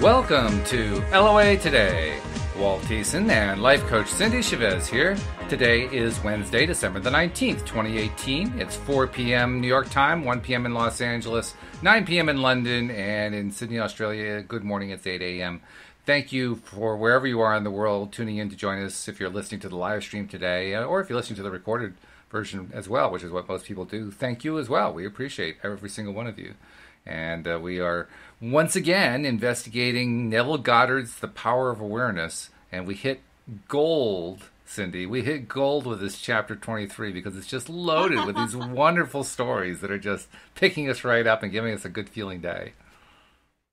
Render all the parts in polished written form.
Welcome to LOA Today. Walt Thiessen and life coach Cindy Chavez here. Today is Wednesday, December the 19th, 2018. It's 4 p.m. New York time, 1 p.m. in Los Angeles, 9 p.m. in London, and in Sydney, Australia, good morning, it's 8 a.m. Thank you for wherever you are in the world tuning in to join us if you're listening to the live stream today, or if you're listening to the recorded version as well, which is what most people do. Thank you as well. We appreciate every single one of you. And we are once again investigating Neville Goddard's The Power of Awareness. And we hit gold, Cindy. We hit gold with this chapter 23 because it's just loaded with these wonderful stories that are just picking us right up and giving us a good feeling day.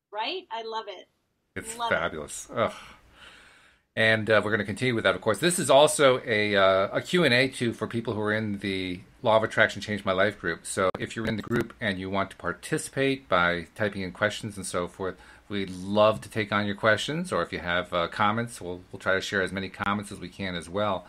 Right? I love it. It's fabulous. Ugh. And we're going to continue with that, of course. This is also a Q&A, too, for people who are in the Law of Attraction Changed My Life group. So if you're in the group and you want to participate by typing in questions and so forth, we'd love to take on your questions. Or if you have comments, we'll try to share as many comments as we can as well.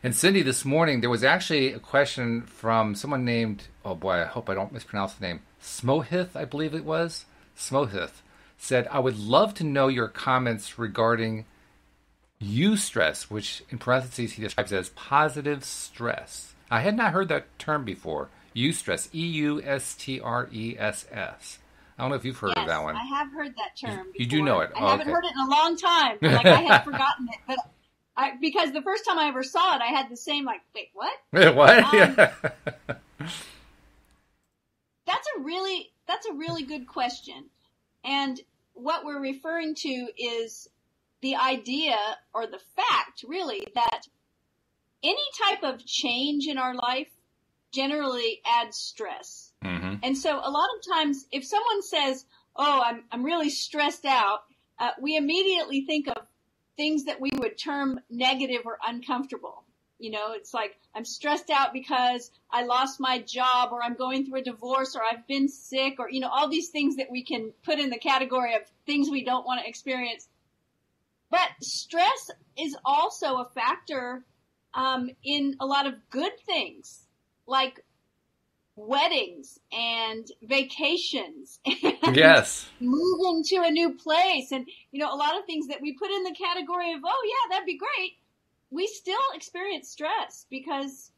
And Cindy, this morning, there was actually a question from someone named, oh boy, I hope I don't mispronounce the name, Smohith, I believe it was. Smohith said, I would love to know your comments regarding eustress, which in parentheses he describes as positive stress. I had not heard that term before. Eustress, E-U-S-T-R-E-S-S. I don't know if you've heard of that one. I have heard that term before. You do know it. I haven't heard it in a long time. Like I had forgotten it, but because the first time I ever saw it, I had the same like, wait, what? What? Yeah. That's a really good question, and what we're referring to is the idea or the fact, really, that any type of change in our life generally adds stress. Mm-hmm. And so a lot of times if someone says, oh, I'm really stressed out, we immediately think of things that we would term negative or uncomfortable. You know, it's like I'm stressed out because I lost my job, or I'm going through a divorce, or I've been sick, or, you know, all these things that we can put in the category of things we don't want to experience. But stress is also a factor in a lot of good things, like weddings and vacations and yes, moving to a new place. And, you know, a lot of things that we put in the category of, oh, yeah, that'd be great. We still experience stress because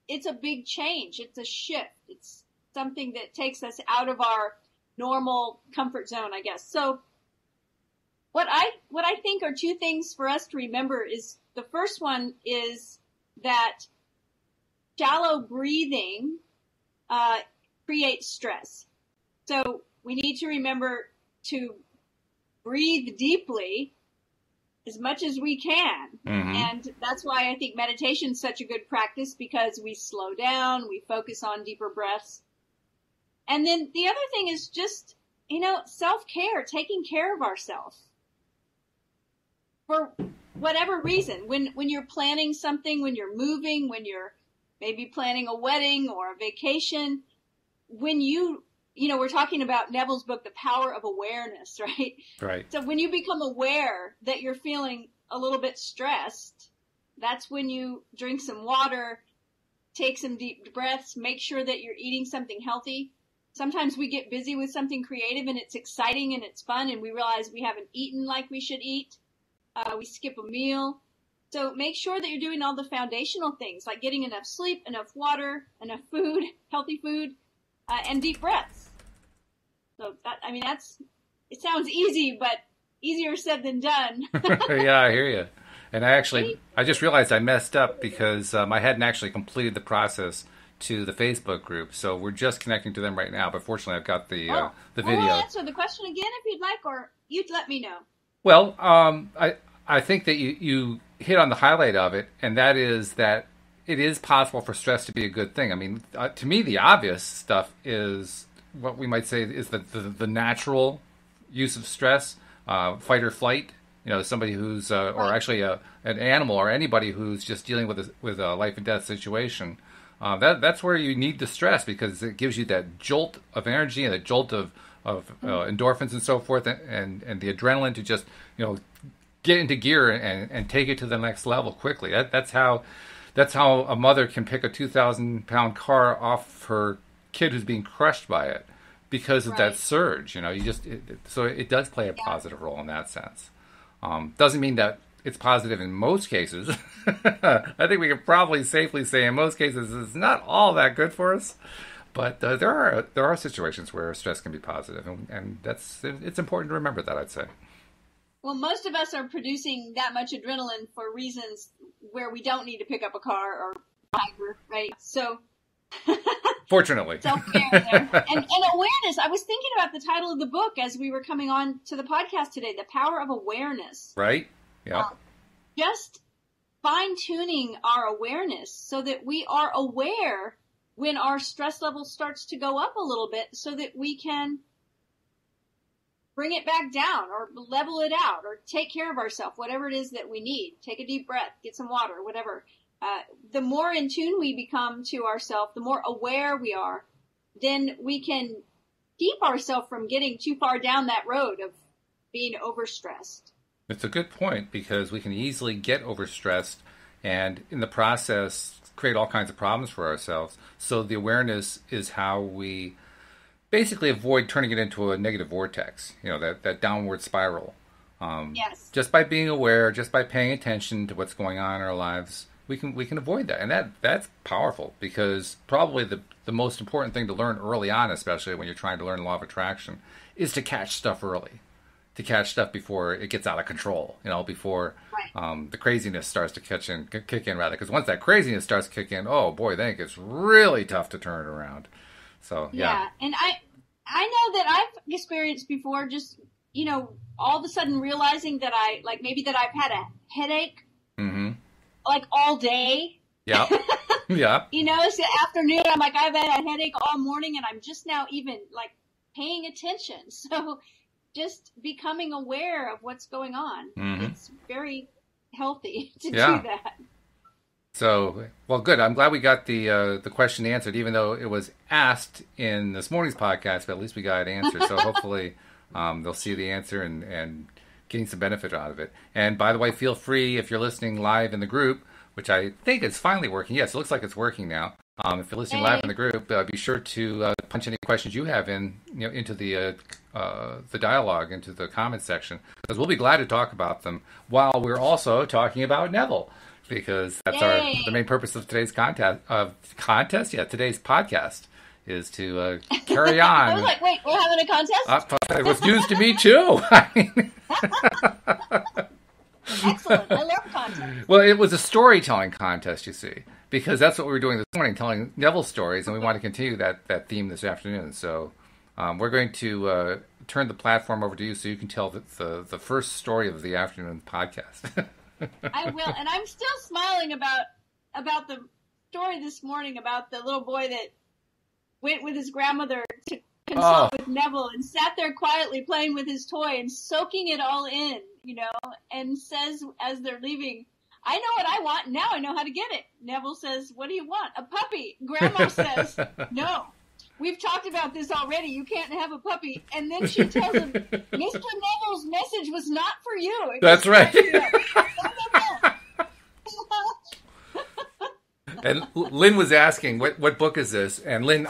it's a big change. It's a shift. It's something that takes us out of our normal comfort zone, I guess. So what I think are two things for us to remember is the first one is that shallow breathing creates stress. So we need to remember to breathe deeply as much as we can. Mm-hmm. And that's why I think meditation is such a good practice, because we slow down, we focus on deeper breaths. And then the other thing is just, you know, self-care, taking care of ourselves. For whatever reason, when you're planning something, when you're moving, when you're maybe planning a wedding or a vacation, when you know, we're talking about Neville's book, The Power of Awareness, right? Right. So when you become aware that you're feeling a little bit stressed, that's when you drink some water, take some deep breaths, make sure that you're eating something healthy. Sometimes we get busy with something creative and it's exciting and it's fun, and we realize we haven't eaten like we should eat. We skip a meal. So make sure that you're doing all the foundational things, like getting enough sleep, enough water, enough food, healthy food, and deep breaths. So it sounds easy, but easier said than done. Yeah, I hear you. And I just realized I messed up because I hadn't actually completed the process to the Facebook group. So we're just connecting to them right now. But fortunately, I've got the video. We'll answer the question again if you'd like, or you'd let me know. Well, I think that you hit on the highlight of it, and that is that it is possible for stress to be a good thing. I mean, to me, the obvious stuff is what we might say is the natural use of stress, fight or flight. You know, somebody who's, or actually an animal, or anybody who's just dealing with a life and death situation. That's where you need the stress, because it gives you that jolt of energy and a jolt of endorphins and so forth, and the adrenaline to just, you know, get into gear and take it to the next level quickly. That's how a mother can pick a 2,000-pound car off her kid who's being crushed by it. because of that surge. So it does play a positive role in that sense. Doesn't mean that it's positive in most cases. I think we can probably safely say in most cases it's not all that good for us. But there are situations where stress can be positive, and it's important to remember that, I'd say. Well, most of us are producing that much adrenaline for reasons where we don't need to pick up a car or drive, right? So, fortunately, self-care there. And awareness. I was thinking about the title of the book as we were coming on to the podcast today: "The Power of Awareness." Right. Yeah. Just fine-tuning our awareness so that we are aware when our stress level starts to go up a little bit, so that we can bring it back down or level it out or take care of ourselves, whatever it is that we need. Take a deep breath, get some water, whatever. The more in tune we become to ourselves, the more aware we are, then we can keep ourselves from getting too far down that road of being overstressed. It's a good point, because we can easily get overstressed and in the process create all kinds of problems for ourselves. So the awareness is how we basically avoid turning it into a negative vortex, that downward spiral. Yes. Just by being aware, just by paying attention to what's going on in our lives, we can avoid that. And that's powerful, because probably the most important thing to learn early on, especially when you're trying to learn the law of attraction, is to catch stuff early. To catch stuff before it gets out of control, before the craziness starts to kick in, because once that craziness starts to kick in, oh boy, then it gets really tough to turn it around. So, yeah. And I know that I've experienced before, just, all of a sudden realizing that that I've had a headache, like all day. Yeah. Yeah. It's the afternoon. I'm like, I've had a headache all morning, and I'm just now even paying attention. So just becoming aware of what's going on. It's very healthy to do that. So, well, good. I'm glad we got the question answered, even though it was asked in this morning's podcast, but at least we got it answered. So hopefully they'll see the answer and getting some benefit out of it. And by the way, feel free, if you're listening live in the group, which I think is finally working. Yes, it looks like it's working now. If you're listening live in the group, be sure to punch any questions you have into the dialogue, into the comment section, because we'll be glad to talk about them while we're also talking about Neville, because that's the main purpose of today's today's podcast is to carry on. I was like, wait, we're having a contest? It was news to me too. Excellent. I love contests. Well, it was a storytelling contest, you see, because that's what we were doing this morning, telling Neville stories, and we want to continue that theme this afternoon. So we're going to turn the platform over to you so you can tell the first story of the afternoon podcast. I will, and I'm still smiling about the story this morning about the little boy that went with his grandmother to consult with Neville and sat there quietly playing with his toy and soaking it all in, and says as they're leaving, I know what I want. Now I know how to get it. Neville says, what do you want? A puppy. Grandma says, no. We've talked about this already. You can't have a puppy. And then she tells him, Mr. Neville's message was not for you. That's right. And Lynn was asking, what book is this? And Lynn,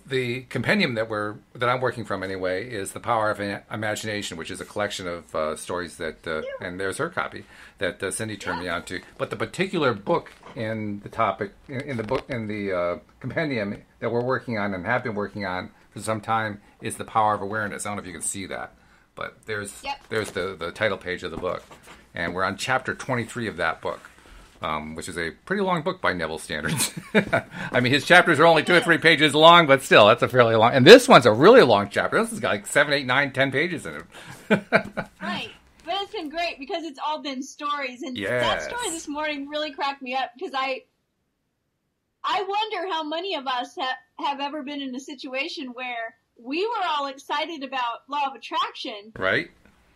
the compendium that I'm working from anyway is The Power of Imagination, which is a collection of stories that, and there's her copy that Cindy turned me on to. But the particular book in the topic, in the compendium that we're working on and have been working on for some time is The Power of Awareness. I don't know if you can see that, but there's the title page of the book, and we're on chapter 23 of that book. Which is a pretty long book by Neville standards. I mean, his chapters are only 2 or 3 pages long, but still, that's a fairly long. And this one's a really long chapter. This has got 7, 8, 9, 10 pages in it. Right. But it's been great because it's all been stories. And that story this morning really cracked me up because I wonder how many of us have ever been in a situation where we were all excited about law of attraction. Right.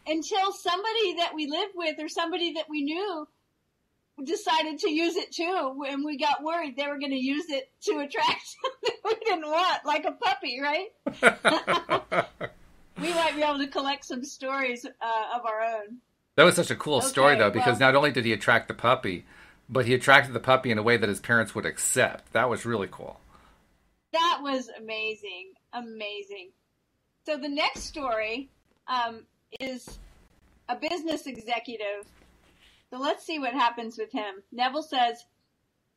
Until somebody that we lived with or somebody that we knew decided to use it too, and we got worried they were going to use it to attract something we didn't want, like a puppy, right? We might be able to collect some stories of our own. That was such a cool story, though, because not only did he attract the puppy, but he attracted the puppy in a way that his parents would accept. That was really cool. That was amazing. Amazing. So the next story is a business executive. So let's see what happens with him. Neville says,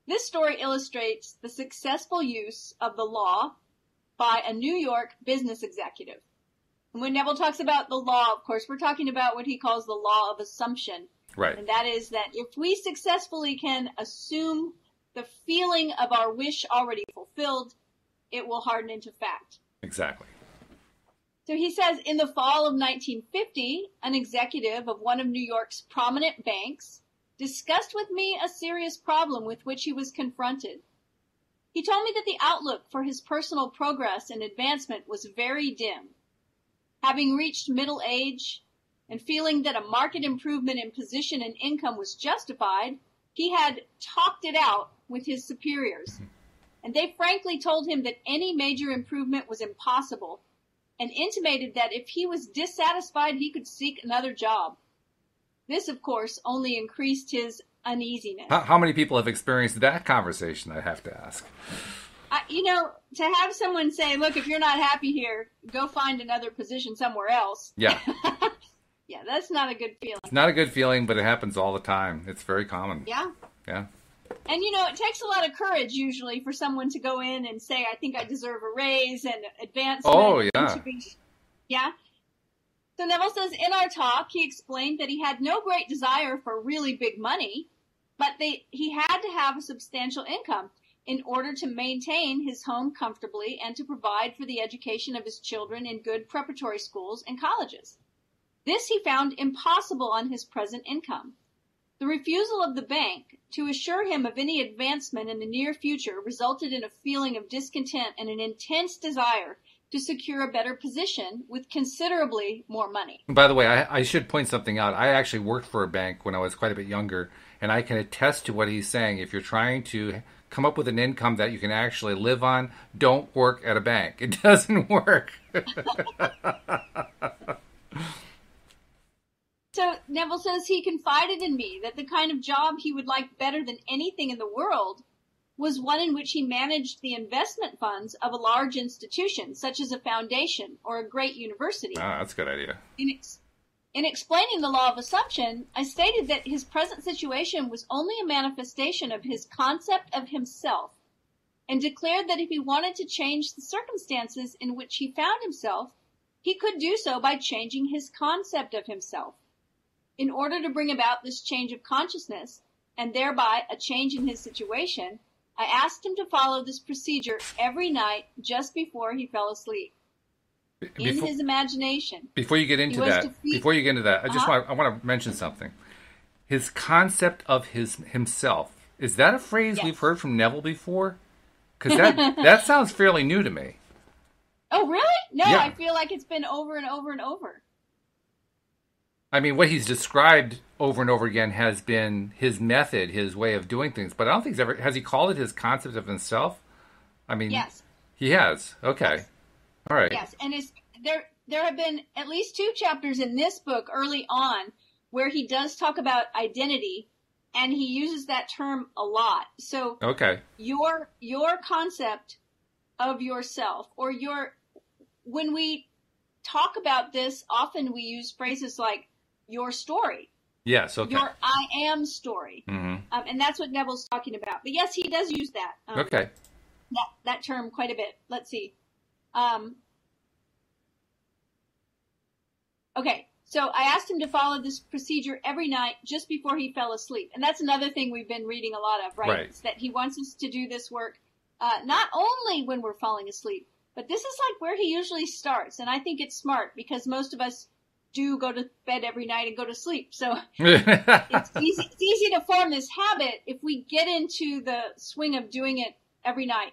this story illustrates the successful use of the law by a New York business executive. And when Neville talks about the law, of course, we're talking about what he calls the law of assumption. Right. And that is that if we successfully can assume the feeling of our wish already fulfilled, it will harden into fact. Exactly. So he says, in the fall of 1950, an executive of one of New York's prominent banks discussed with me a serious problem with which he was confronted. He told me that the outlook for his personal progress and advancement was very dim. Having reached middle age and feeling that a marked improvement in position and income was justified, he had talked it out with his superiors. And they frankly told him that any major improvement was impossible and intimated that if he was dissatisfied, he could seek another job. This, of course, only increased his uneasiness. How many people have experienced that conversation, I have to ask? To have someone say, look, if you're not happy here, go find another position somewhere else. Yeah. Yeah, that's not a good feeling. It's not a good feeling, but it happens all the time. It's very common. Yeah. Yeah. And, it takes a lot of courage usually for someone to go in and say, I think I deserve a raise and advancement. Oh, yeah. Yeah. So Neville says, in our talk, he explained that he had no great desire for really big money, but he had to have a substantial income in order to maintain his home comfortably and to provide for the education of his children in good preparatory schools and colleges. This he found impossible on his present income. The refusal of the bank to assure him of any advancement in the near future resulted in a feeling of discontent and an intense desire to secure a better position with considerably more money. By the way, I should point something out. I actually worked for a bank when I was quite a bit younger, and I can attest to what he's saying. If you're trying to come up with an income that you can actually live on, don't work at a bank. It doesn't work. So Neville says he confided in me that the kind of job he would like better than anything in the world was one in which he managed the investment funds of a large institution, such as a foundation or a great university. Ah, that's a good idea. In explaining the law of assumption, I stated that his present situation was only a manifestation of his concept of himself, and declared that if he wanted to change the circumstances in which he found himself, he could do so by changing his concept of himself. In order to bring about this change of consciousness, and thereby a change in his situation, I asked him to follow this procedure every night just before he fell asleep. In his imagination. Before you get into that, I want to mention something. His concept of himself. Is that a phrase we've heard from Neville before? Because that sounds fairly new to me. Oh, really? No, Yeah. I feel like it's been over and over and over. I mean, what he's described over and over again has been his method, his way of doing things. But I don't think has he called it his concept of himself? I mean, yes, he has. Okay, yes. All right. Yes, and there have been at least 2 chapters in this book early on where he does talk about identity, and he uses that term a lot. So, okay, your concept of yourself, or when we talk about this, often we use phrases like your story. Yes, okay. Your I am story. Mm-hmm. And that's what Neville's talking about. But yes, he does use that. Okay. That term quite a bit. Let's see. Okay, so I asked him to follow this procedure every night just before he fell asleep. And that's another thing we've been reading a lot of, right? Right. It's that he wants us to do this work not only when we're falling asleep, but this is like where he usually starts. And I think it's smart because most of us do go to bed every night and go to sleep. So it's easy to form this habit if we get into the swing of doing it every night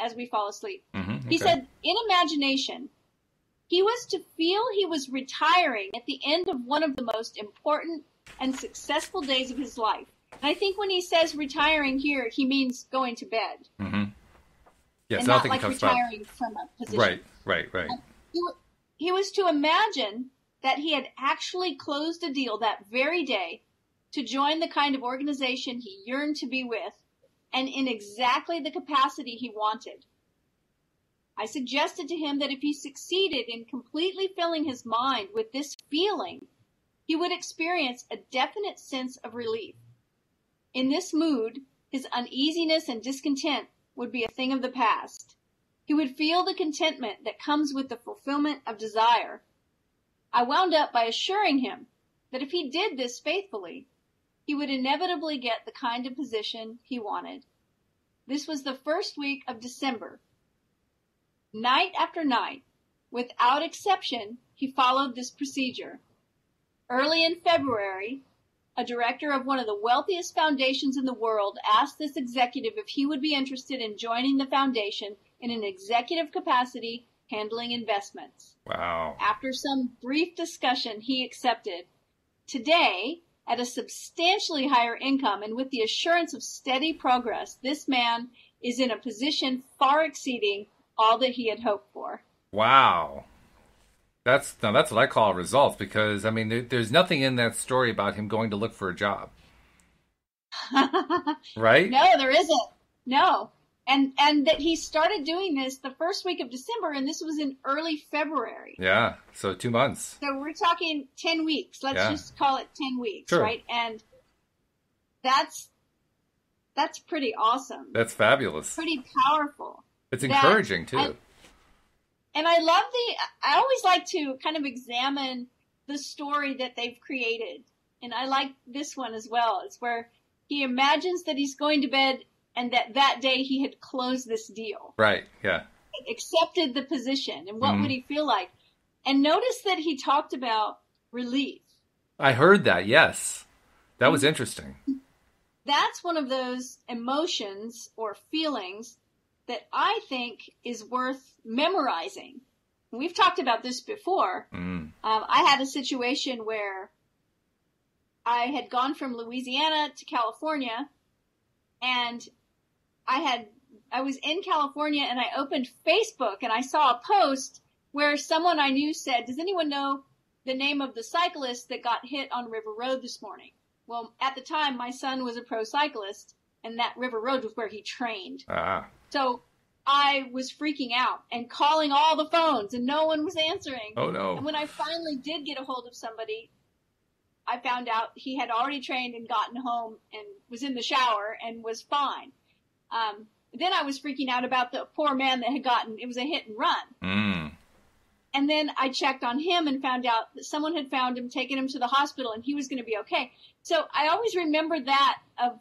as we fall asleep. Mm-hmm, okay. He said, in imagination, he was to feel he was retiring at the end of one of the most important and successful days of his life. And I think when he says retiring here, he means going to bed. Mm-hmm. Yes, and I don't not think like it comes retiring from a position. Right. He was to imagine that he had actually closed a deal that very day to join the kind of organization he yearned to be with, and in exactly the capacity he wanted. I suggested to him that if he succeeded in completely filling his mind with this feeling, he would experience a definite sense of relief. In this mood, his uneasiness and discontent would be a thing of the past. He would feel the contentment that comes with the fulfillment of desire. I wound up by assuring him that if he did this faithfully, he would inevitably get the kind of position he wanted. This was the first week of December. Night after night, without exception, he followed this procedure. Early in February, a director of one of the wealthiest foundations in the world asked this executive if he would be interested in joining the foundation in an executive capacity handling investments. Wow. After some brief discussion, he accepted. Today, at a substantially higher income and with the assurance of steady progress, this man is in a position far exceeding all that he had hoped for. Wow. That's what I call results, because, I mean, there's nothing in that story about him going to look for a job. Right? No, there isn't. No. And that he started doing this the first week of December, and this was in early February. Yeah, so 2 months. So we're talking 10 weeks. Let's just call it 10 weeks, sure. Right? And that's pretty awesome. That's fabulous. Pretty powerful. It's encouraging, too. And I always like to kind of examine the story that they've created. And I like this one as well. It's where he imagines that he's going to bed and that day he had closed this deal. Right, yeah. Accepted the position. And what would he feel like? And notice that he talked about relief. I heard that, yes. That was interesting. That's one of those emotions or feelings that I think is worth memorizing. We've talked about this before. I had a situation where I had gone from Louisiana to California, and I was in California, and I opened Facebook, and I saw a post where someone I knew said, "Does anyone know the name of the cyclist that got hit on River Road this morning?" Well, at the time, my son was a pro cyclist, and that River Road was where he trained. So I was freaking out and calling all the phones, and no one was answering. Oh, no. And when I finally did get a hold of somebody, I found out he had already trained and gotten home and was in the shower and was fine. Then I was freaking out about the poor man that it was a hit and run. And then I checked on him and found out that someone had found him, taken him to the hospital, and he was going to be okay. So I always remember that, of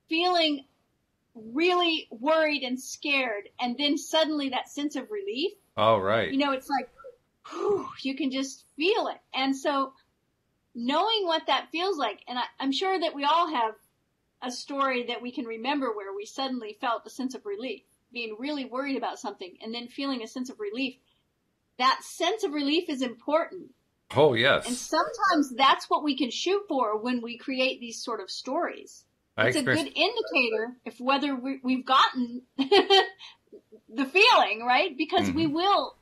feeling really worried and scared, and then suddenly that sense of relief. Oh, right. You know, it's like, whew, you can just feel it. And so knowing what that feels like, and I'm sure that we all have a story that we can remember where we suddenly felt a sense of relief, being really worried about something, and then feeling a sense of relief. That sense of relief is important. Oh, yes. And sometimes that's what we can shoot for when we create these sort of stories. It's a good indicator if whether we've gotten the feeling, right? Because we will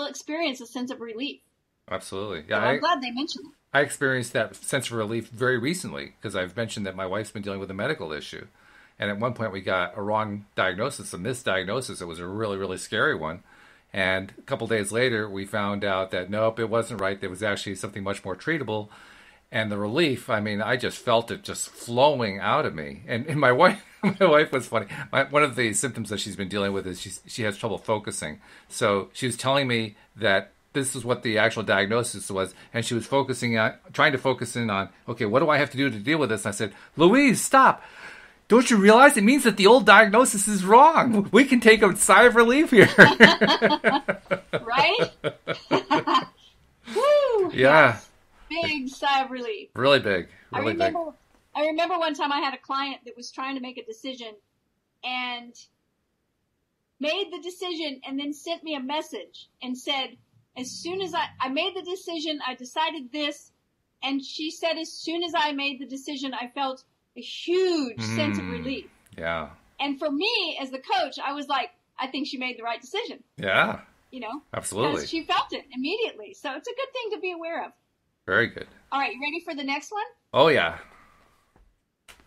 experience a sense of relief. Absolutely. Yeah, so I'm glad they mentioned it. I experienced that sense of relief very recently, because I've mentioned that my wife's been dealing with a medical issue. And at one point we got a wrong diagnosis, a misdiagnosis. It was a really, really scary one. And a couple days later, we found out that, nope, it wasn't right. There was actually something much more treatable. And the relief, I mean, I just felt it just flowing out of me. And my wife was funny. One of the symptoms that she's been dealing with is she has trouble focusing. So she was telling me that this is what the actual diagnosis was. And she was trying to focus in on, okay, what do I have to do to deal with this? And I said, Louise, stop. Don't you realize it means that the old diagnosis is wrong? We can take a sigh of relief here. Right? Woo! Yeah. Yes. Big sigh of relief. Really big. Really big. I remember one time I had a client that was trying to make a decision and made the decision and then sent me a message and said, as soon as I made the decision, I decided this. And she said, as soon as I made the decision, I felt a huge sense of relief. Yeah. And for me, as the coach, I was like, I think she made the right decision. Yeah. You know? Absolutely. Because she felt it immediately. So it's a good thing to be aware of. Very good. All right, you ready for the next one? Oh, yeah.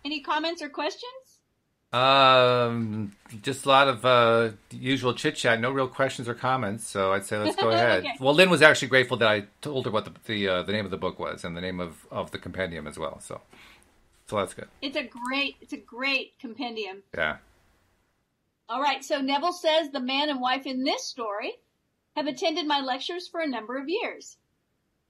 Any comments or questions? Just a lot of usual chit chat, no real questions or comments. So I'd say let's go ahead. Okay. Well, Lynn was actually grateful that I told her what the name of the book was and the name of the compendium as well. So that's good. It's a great compendium. Yeah. All right. So Neville says the man and wife in this story have attended my lectures for a number of years.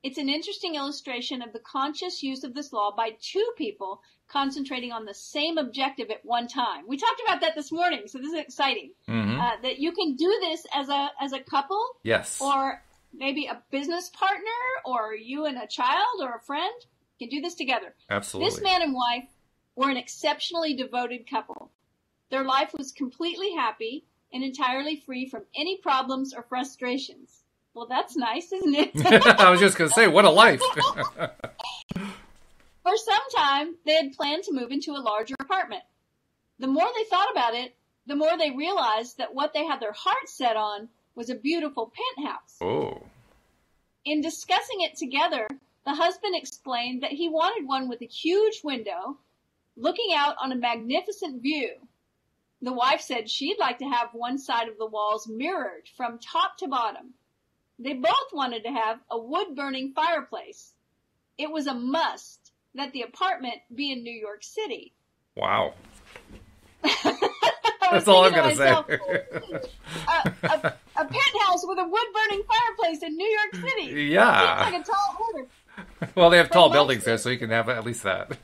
It's an interesting illustration of the conscious use of this law by two people concentrating on the same objective at one time. We talked about that this morning, so this is exciting. Mm-hmm. That you can do this as a couple, Yes, or maybe a business partner, or you and a child or a friend can do this together. Absolutely. This man and wife were an exceptionally devoted couple. Their life was completely happy and entirely free from any problems or frustrations. Well, that's nice, isn't it? I was just going to say, what a life. For some time, they had planned to move into a larger apartment. The more they thought about it, the more they realized that what they had their hearts set on was a beautiful penthouse. Oh. In discussing it together, the husband explained that he wanted one with a huge window looking out on a magnificent view. The wife said she'd like to have one side of the walls mirrored from top to bottom. They both wanted to have a wood-burning fireplace. It was a must that the apartment be in New York City. Wow. That's all I'm going to say. A penthouse with a wood-burning fireplace in New York City. Yeah. Seems like a tall order. Well, they have tall buildings there, so you can have at least that.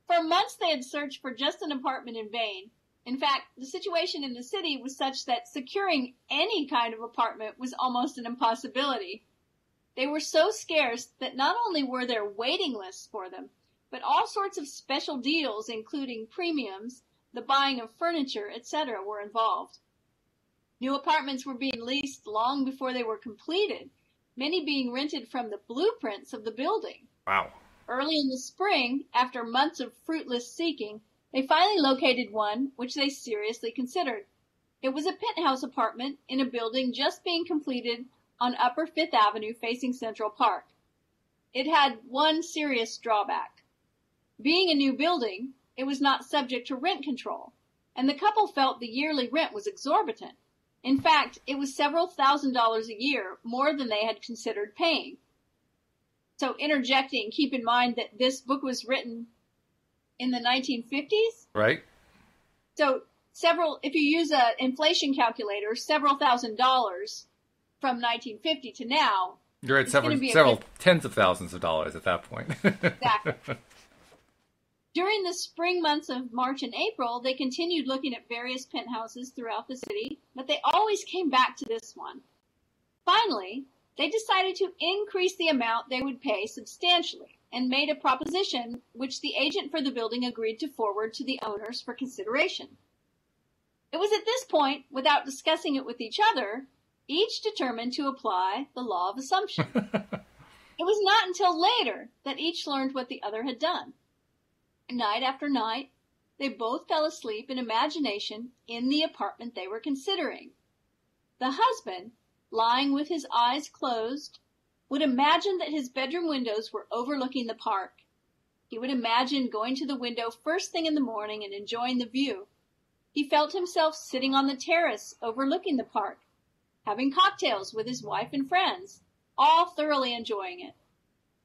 For months, they had searched for just an apartment in vain. In fact, the situation in the city was such that securing any kind of apartment was almost an impossibility. They were so scarce that not only were there waiting lists for them, but all sorts of special deals, including premiums, the buying of furniture, etc., were involved. New apartments were being leased long before they were completed, many being rented from the blueprints of the building. Wow. Early in the spring, after months of fruitless seeking, they finally located one which they seriously considered. It was a penthouse apartment in a building just being completed on Upper Fifth Avenue facing Central Park. It had one serious drawback. Being a new building, it was not subject to rent control, and the couple felt the yearly rent was exorbitant. In fact, it was several $1,000s a year, more than they had considered paying. So interjecting, keep in mind that this book was written in the 1950s. Right. So if you use an inflation calculator, several $1,000s from 1950 to now. You're at several tens of thousands of dollars at that point. Exactly. During the spring months of March and April, they continued looking at various penthouses throughout the city, but they always came back to this one. Finally, they decided to increase the amount they would pay substantially and made a proposition which the agent for the building agreed to forward to the owners for consideration. It was at this point, without discussing it with each other, each determined to apply the law of assumption. It was not until later that each learned what the other had done. Night after night, they both fell asleep in imagination in the apartment they were considering. The husband, lying with his eyes closed, would imagine that his bedroom windows were overlooking the park. He would imagine going to the window first thing in the morning and enjoying the view. He felt himself sitting on the terrace overlooking the park, having cocktails with his wife and friends, all thoroughly enjoying it.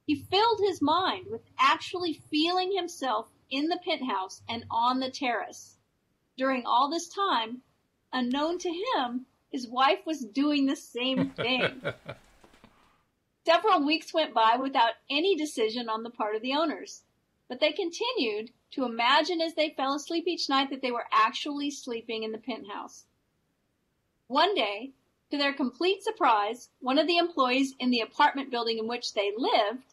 He filled his mind with actually feeling himself in the penthouse and on the terrace. During all this time, unknown to him, his wife was doing the same thing. Several weeks went by without any decision on the part of the owners, but they continued to imagine as they fell asleep each night that they were actually sleeping in the penthouse. One day, to their complete surprise, one of the employees in the apartment building in which they lived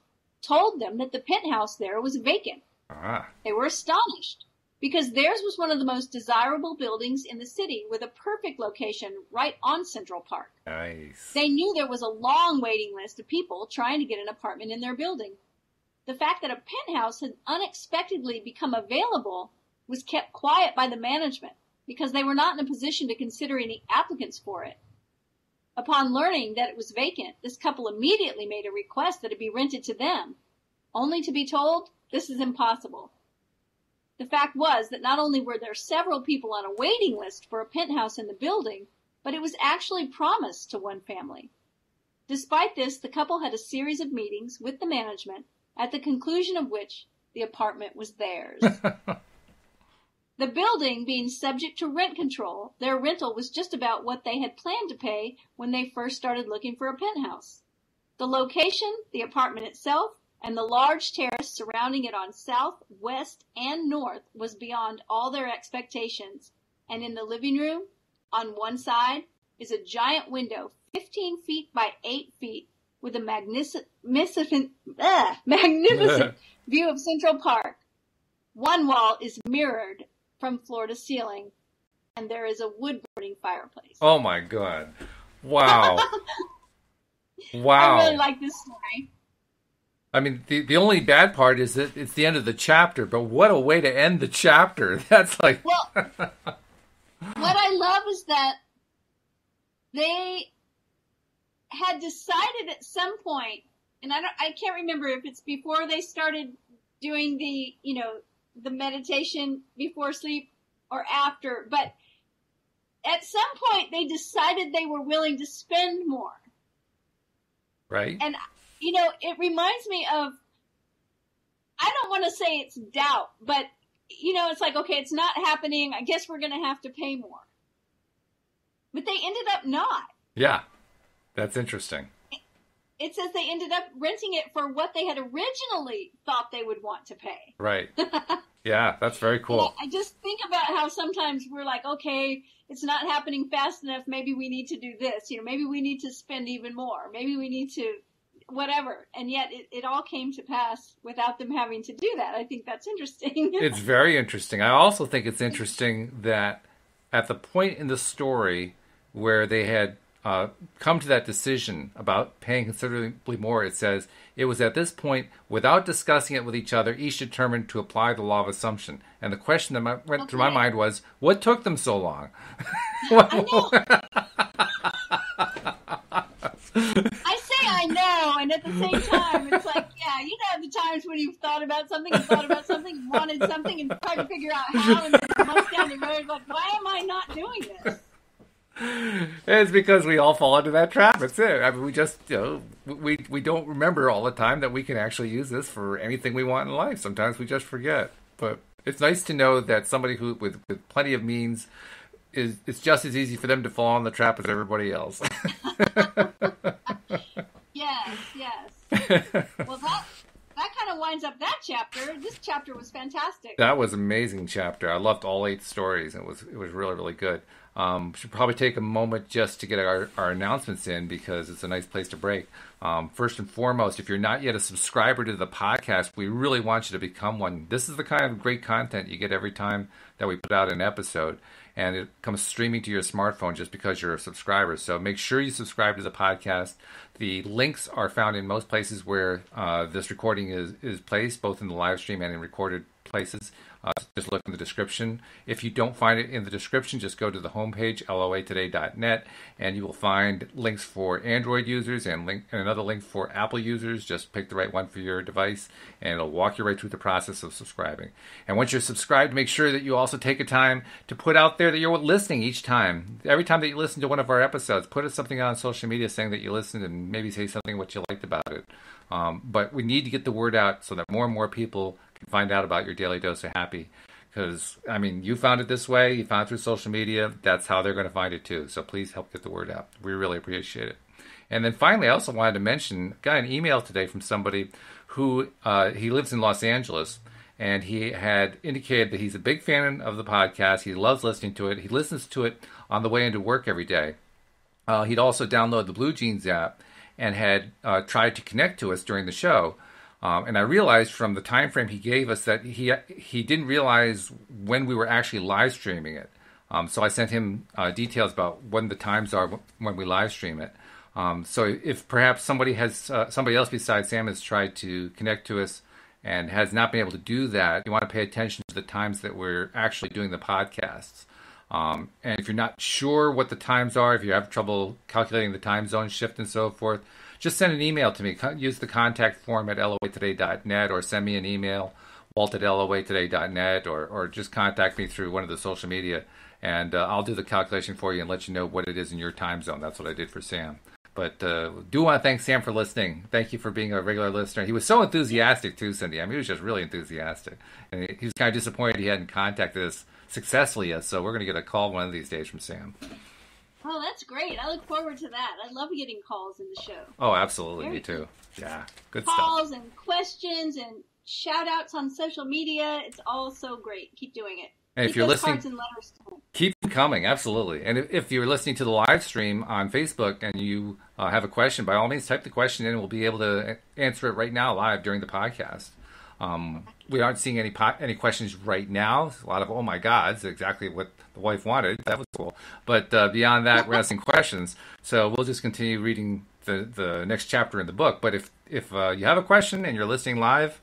told them that the penthouse there was vacant. Ah. They were astonished because theirs was one of the most desirable buildings in the city with a perfect location right on Central Park. Nice. They knew there was a long waiting list of people trying to get an apartment in their building. The fact that a penthouse had unexpectedly become available was kept quiet by the management because they were not in a position to consider any applicants for it. Upon learning that it was vacant, this couple immediately made a request that it be rented to them, only to be told this is impossible. The fact was that not only were there several people on a waiting list for a penthouse in the building, but it was actually promised to one family. Despite this, the couple had a series of meetings with the management, at the conclusion of which the apartment was theirs. The building being subject to rent control, their rental was just about what they had planned to pay when they first started looking for a penthouse. The location, the apartment itself, and the large terrace surrounding it on south, west, and north was beyond all their expectations. And in the living room, on one side, is a giant window 15 feet by 8 feet with a magnificent view of Central Park. One wall is mirrored from floor to ceiling, and there is a wood-burning fireplace. Oh my God. Wow. Wow. I really like this story. I mean, the only bad part is that it's the end of the chapter, but what a way to end the chapter. That's like... Well, what I love is that they had decided at some point, and I can't remember if it's before they started doing the meditation before sleep or after, but at some point they decided they were willing to spend more. Right. And, it reminds me of, I don't want to say it's doubt, but, it's like, okay, it's not happening. I guess we're going to have to pay more. But they ended up not. Yeah. That's interesting. It says they ended up renting it for what they had originally thought they would want to pay. Right. Yeah, that's very cool. I just think about how sometimes we're like, okay, it's not happening fast enough. Maybe we need to do this. Maybe we need to spend even more. Maybe we need to whatever. And yet it all came to pass without them having to do that. I think that's interesting. It's very interesting. I also think it's interesting that at the point in the story where they had come to that decision about paying considerably more, it says, it was at this point, without discussing it with each other, each determined to apply the law of assumption. And the question that went through my mind was, what took them so long? I know. I know, and at the same time, it's like, yeah, the times when you've thought about something, wanted something, and tried to figure out how, and then months down the road, like, why am I not doing this? It's because we all fall into that trap. That's it. I mean, we just, we don't remember all the time that we can actually use this for anything we want in life. Sometimes we just forget. But it's nice to know that somebody who with plenty of means it's just as easy for them to fall in the trap as everybody else. Yes. Well, that kind of winds up that chapter. This chapter was fantastic. That was an amazing chapter. I loved all 8 stories. It was really, really good. Should probably take a moment just to get our announcements in because it's a nice place to break. First and foremost, if you're not yet a subscriber to the podcast, we really want you to become one. This is the kind of great content you get every time that we put out an episode. And it comes streaming to your smartphone just because you're a subscriber. So make sure you subscribe to the podcast. The links are found in most places where this recording is placed, both in the live stream and in recorded places. Just look in the description. If you don't find it in the description, just go to the homepage, loatoday.net, and you will find links for Android users and another link for Apple users. Just pick the right one for your device, and it'll walk you right through the process of subscribing. And once you're subscribed, make sure that you also take a time to put out there that you're listening each time. Every time that you listen to one of our episodes, put something on social media saying that you listened and maybe say something what you liked about it. But we need to get the word out so that more and more people can find out about your Daily Dose of Happy. Because, I mean, you found it this way, you found it through social media, that's how they're going to find it too. So please help get the word out. We really appreciate it. And then finally, I also wanted to mention, got an email today from somebody who, he lives in Los Angeles, and he had indicated that he's a big fan of the podcast. He loves listening to it. He listens to it on the way into work every day. He'd also downloaded the Blue Jeans app and had tried to connect to us during the show. And I realized from the time frame he gave us that he didn't realize when we were actually live streaming it. So I sent him details about when the times are when we live stream it. So if perhaps somebody else besides Sam has tried to connect to us and has not been able to do that, you want to pay attention to the times that we're actually doing the podcasts. And if you're not sure what the times are, if you have trouble calculating the time zone shift and so forth, just send an email to me. Use the contact form at loatoday.net or send me an email. walt@loatoday.net, or just contact me through one of the social media, and I'll do the calculation for you and let you know what it is in your time zone. That's what I did for Sam. But do want to thank Sam for listening. Thank you for being a regular listener. He was so enthusiastic too, Cindy. I mean, he was just really enthusiastic. And he was kind of disappointed he hadn't contacted us successfully yet, so we're going to get a call one of these days from Sam. Oh, that's great. I look forward to that. I love getting calls in the show. Oh, absolutely. Me too. Yeah, good stuff. Calls and questions and shout-outs on social media. It's all so great. Keep doing it. And if you're listening, keep them coming, absolutely. And if you're listening to the live stream on Facebook and you have a question, by all means, type the question in and we'll be able to answer it right now live during the podcast. We aren't seeing any questions right now. A lot of, oh my God, it's exactly what the wife wanted. That was cool. But beyond that, we're asking questions. So we'll just continue reading the next chapter in the book. But if you have a question and you're listening live,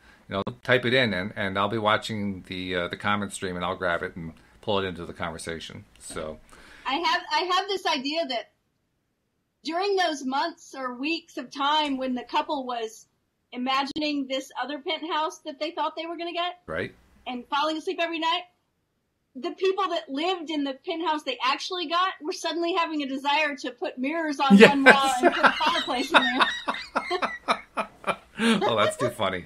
type it in, and I'll be watching the comment stream, and I'll grab it and pull it into the conversation. So, I have this idea that during those months or weeks of time when the couple was imagining this other penthouse that they thought they were going to get, right, and falling asleep every night, the people that lived in the penthouse they actually got were suddenly having a desire to put mirrors on one wall and put a fireplace in there. Oh, that's too funny.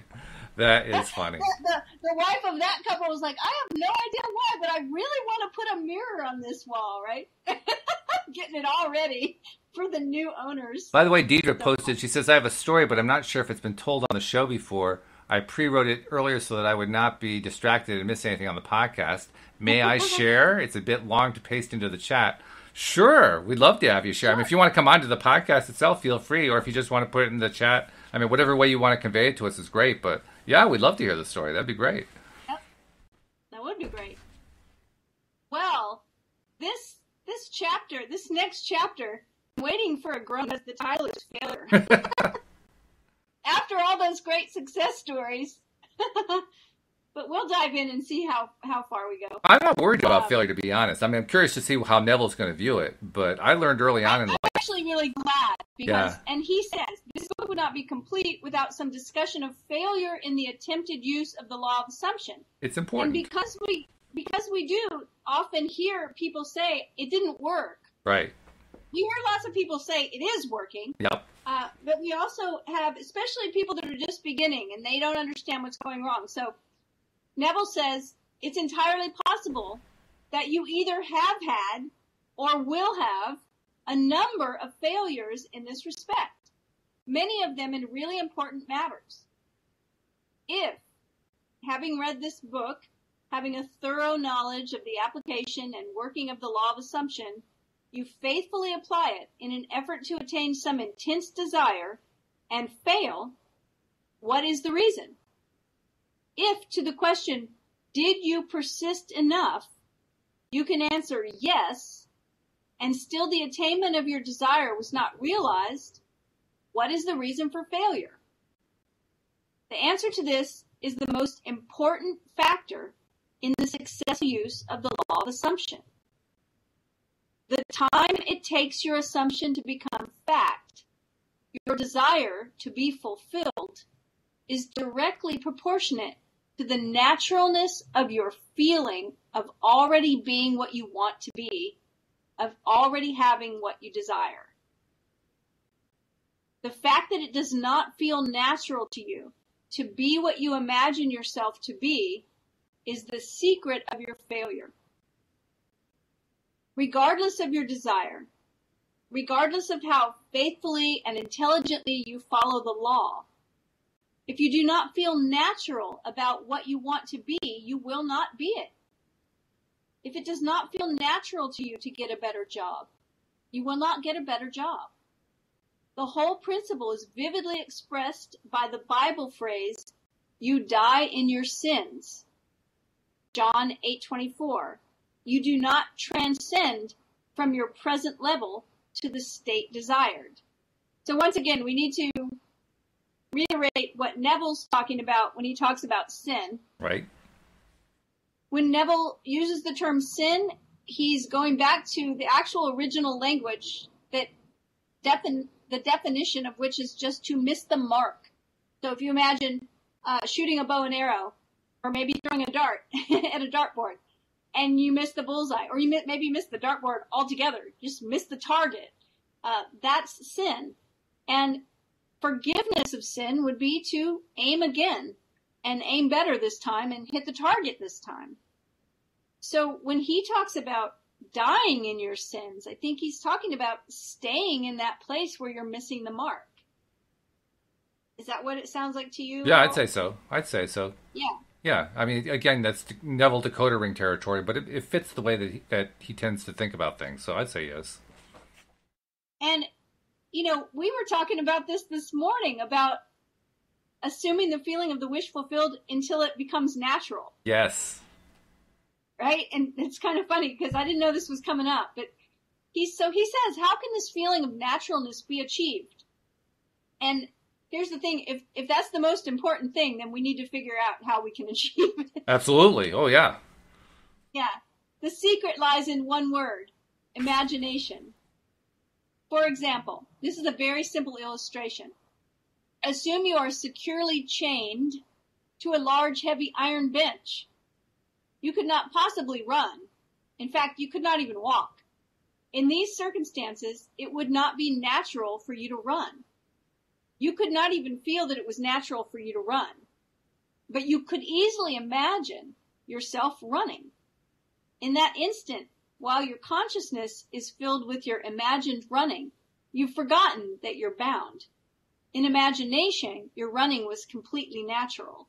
That is funny. The wife of that couple was like, I have no idea why, but I really want to put a mirror on this wall, right? Getting it all ready for the new owners. By the way, Deidre posted, she says, I have a story, but I'm not sure if it's been told on the show before. I pre-wrote it earlier so that I would not be distracted and miss anything on the podcast. May I share? It's a bit long to paste into the chat. Sure, we'd love to have you share. I mean, if you want to come on to the podcast itself, feel free. Or if you just want to put it in the chat, I mean, whatever way you want to convey it to us is great. But yeah, we'd love to hear the story. That'd be great. Yep, that would be great. Well, this next chapter, I'm waiting for a groan as the Tyler's failure. After all those great success stories. But we'll dive in and see how far we go. I'm not worried about failure, to be honest. I mean, I'm curious to see how Neville's going to view it. But I learned early on in life. I'm actually really glad because, and he says, this book would not be complete without some discussion of failure in the attempted use of the law of assumption. It's important. And because we do often hear people say it didn't work. Right. We hear lots of people say it is working. Yep. But we also have, especially people that are just beginning and they don't understand what's going wrong. So Neville says it's entirely possible that you either have had or will have a number of failures in this respect, many of them in really important matters. If, having read this book, having a thorough knowledge of the application and working of the law of assumption, you faithfully apply it in an effort to attain some intense desire and fail, what is the reason? If to the question, did you persist enough, you can answer yes, and still the attainment of your desire was not realized, what is the reason for failure? The answer to this is the most important factor in the successful use of the law of assumption. The time it takes your assumption to become fact, your desire to be fulfilled, is directly proportionate to the naturalness of your feeling of already being what you want to be, of already having what you desire. The fact that it does not feel natural to you to be what you imagine yourself to be is the secret of your failure. Regardless of your desire, regardless of how faithfully and intelligently you follow the law, if you do not feel natural about what you want to be, you will not be it. If it does not feel natural to you to get a better job, you will not get a better job. The whole principle is vividly expressed by the Bible phrase, you die in your sins. John 8:24. You do not transcend from your present level to the state desired. So once again, we need to reiterate what Neville's talking about when he talks about sin. Right. When Neville uses the term sin, he's going back to the actual original language that the definition of which is just to miss the mark. So if you imagine shooting a bow and arrow, or maybe throwing a dart at a dartboard, and you miss the bullseye, or you maybe miss the dartboard altogether, just miss the target. That's sin. And forgiveness of sin would be to aim again and aim better this time and hit the target this time. So when he talks about dying in your sins, I think he's talking about staying in that place where you're missing the mark. Is that what it sounds like to you? Yeah, I'd say so. Yeah. Yeah, I mean, again, that's Neville decoder ring territory, but it fits the way that he tends to think about things, so I'd say yes. And, we were talking about this morning, about assuming the feeling of the wish fulfilled until it becomes natural. Yes. Right? And it's kind of funny because I didn't know this was coming up, but he says, how can this feeling of naturalness be achieved? And here's the thing, if that's the most important thing, then we need to figure out how we can achieve it. Absolutely. Oh, yeah. Yeah. The secret lies in one word, imagination. For example, this is a very simple illustration. Assume you are securely chained to a large, heavy iron bench. You could not possibly run. In fact, you could not even walk. In these circumstances, it would not be natural for you to run. You could not even feel that it was natural for you to run. But you could easily imagine yourself running. In that instant, while your consciousness is filled with your imagined running, you've forgotten that you're bound. In imagination, your running was completely natural.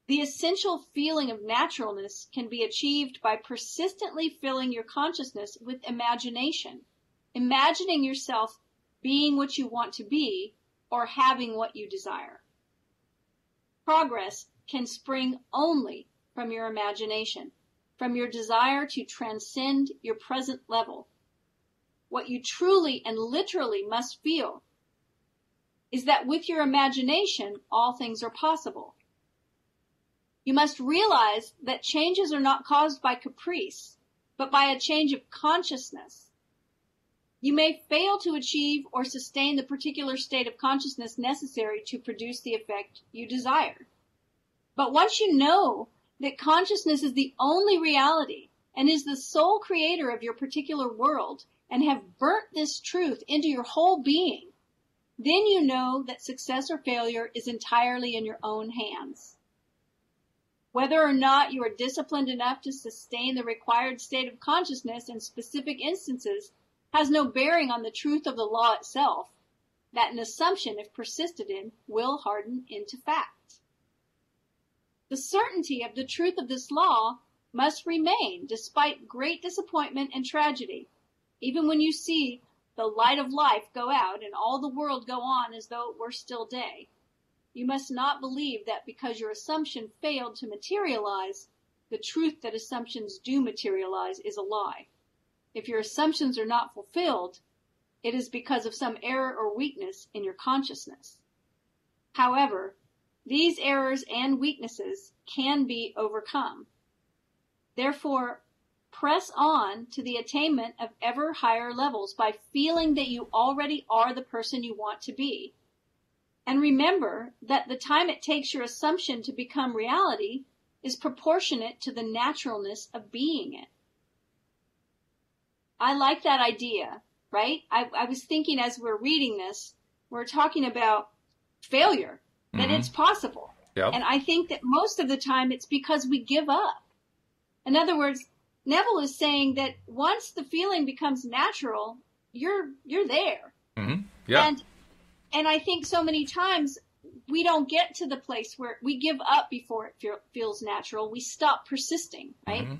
The essential feeling of naturalness can be achieved by persistently filling your consciousness with imagination, imagining yourself being what you want to be or having what you desire. Progress can spring only from your imagination, from your desire to transcend your present level. What you truly and literally must feel is that with your imagination, all things are possible. You must realize that changes are not caused by caprice, but by a change of consciousness. You may fail to achieve or sustain the particular state of consciousness necessary to produce the effect you desire. But once you know that consciousness is the only reality and is the sole creator of your particular world, and have burnt this truth into your whole being, then you know that success or failure is entirely in your own hands. Whether or not you are disciplined enough to sustain the required state of consciousness in specific instances has no bearing on the truth of the law itself, that an assumption, if persisted in, will harden into fact. The certainty of the truth of this law must remain despite great disappointment and tragedy, even when you see the light of life go out and all the world go on as though it were still day. You must not believe that because your assumption failed to materialize, the truth that assumptions do materialize is a lie. If your assumptions are not fulfilled, it is because of some error or weakness in your consciousness. However, these errors and weaknesses can be overcome. Therefore, press on to the attainment of ever higher levels by feeling that you already are the person you want to be. And remember that the time it takes your assumption to become reality is proportionate to the naturalness of being it. I like that idea, right? I was thinking as we're reading this, we're talking about failure, that it's possible. Yep. And I think that most of the time it's because we give up. In other words, Neville is saying that once the feeling becomes natural, you're there. Mm-hmm. Yeah. And I think so many times we don't get to the place where we give up before it feels natural. We stop persisting, right? Mm-hmm.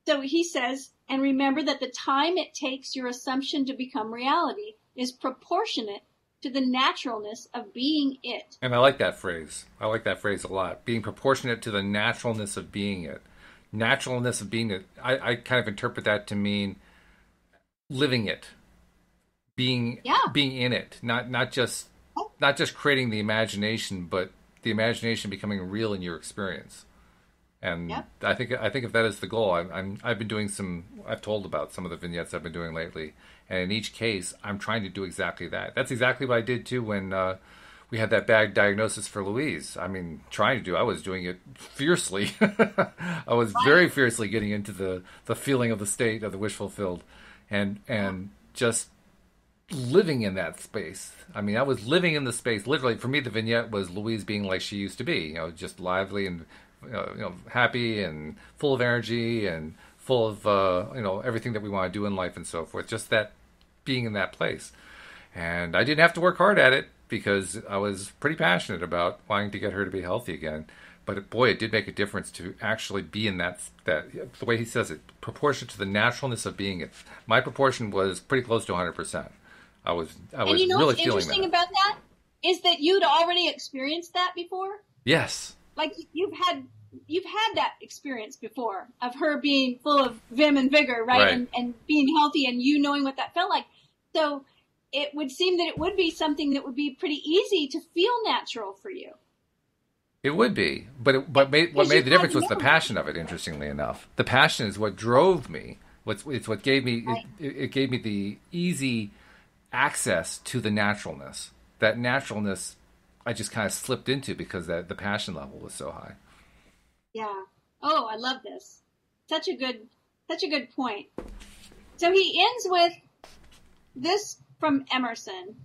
So he says, and remember that the time it takes your assumption to become reality is proportionate to the naturalness of being it. And I like that phrase. I like that phrase a lot. Being proportionate to the naturalness of being it. Naturalness of being it. I kind of interpret that to mean living it. Being in it. Not just creating the imagination, but the imagination becoming real in your experience. And I think if that is the goal, I've been doing I've told about some of the vignettes I've been doing lately, and in each case, I'm trying to do exactly that. That's exactly what I did too when we had that bad diagnosis for Louise. I mean, I was doing it fiercely. I was very fiercely getting into the feeling of the state of the wish fulfilled, and just living in that space. I mean, I was living in the space. Literally, for me, the vignette was Louise being like she used to be. Just lively and happy and full of energy and full of everything that we want to do in life and so forth. Just that being in that place, and I didn't have to work hard at it because I was pretty passionate about wanting to get her to be healthy again. But boy, it did make a difference to actually be in that the way he says it, proportionate to the naturalness of being it. My proportion was pretty close to 100%. I was really feeling that. What's interesting about that is that you'd already experienced that before. Yes. Like you've had that experience before of her being full of vim and vigor, right? And being healthy, and you knowing what that felt like. So it would seem that it would be something that would be pretty easy to feel natural for you. It would be, but what made the difference was the passion of it. Interestingly enough, the passion is what drove me. It's what gave me it gave me the easy access to the naturalness. That naturalness, I just kind of slipped into because the passion level was so high. Yeah. Oh, I love this. Such a good point. So he ends with this from Emerson.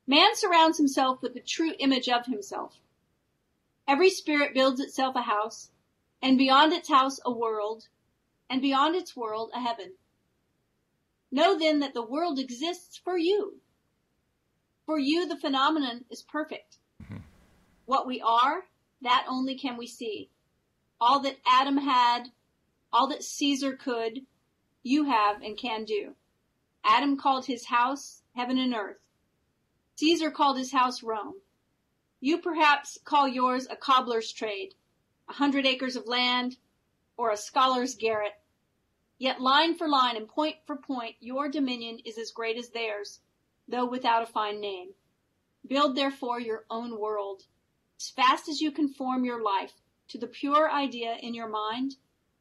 Man surrounds himself with the true image of himself. Every spirit builds itself a house, and beyond its house a world, and beyond its world a heaven. Know then that the world exists for you. For you the phenomenon is perfect. Mm-hmm. What we are, that only can we see. All that Adam had, all that Caesar could, you have and can do. Adam called his house heaven and earth. Caesar called his house Rome. You perhaps call yours a cobbler's trade, 100 acres of land, or a scholar's garret. Yet line for line and point for point, your dominion is as great as theirs, though without a fine name. Build therefore your own world. As fast as you conform your life to the pure idea in your mind,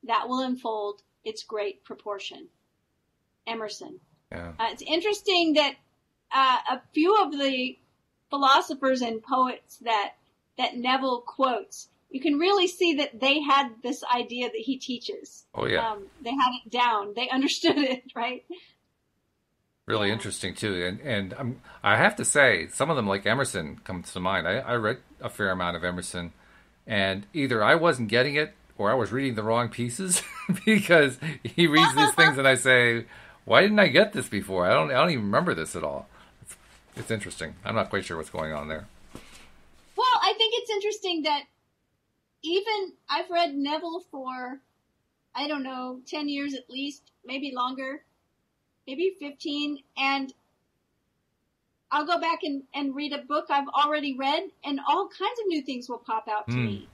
that will unfold its great proportion. Emerson. Yeah. It's interesting that a few of the philosophers and poets that Neville quotes, you can really see that they had this idea that he teaches. Oh, yeah. They had it down. They understood it, right? Really interesting, too. And I have to say, some of them, like Emerson, comes to mind. I read a fair amount of Emerson, and either I wasn't getting it or I was reading the wrong pieces because he reads these things and I say, why didn't I get this before? I don't even remember this at all. It's interesting. I'm not quite sure what's going on there. Well, I think it's interesting that even I've read Neville for, 10 years at least, maybe longer, maybe 15, and I'll go back and read a book I've already read, and all kinds of new things will pop out to me.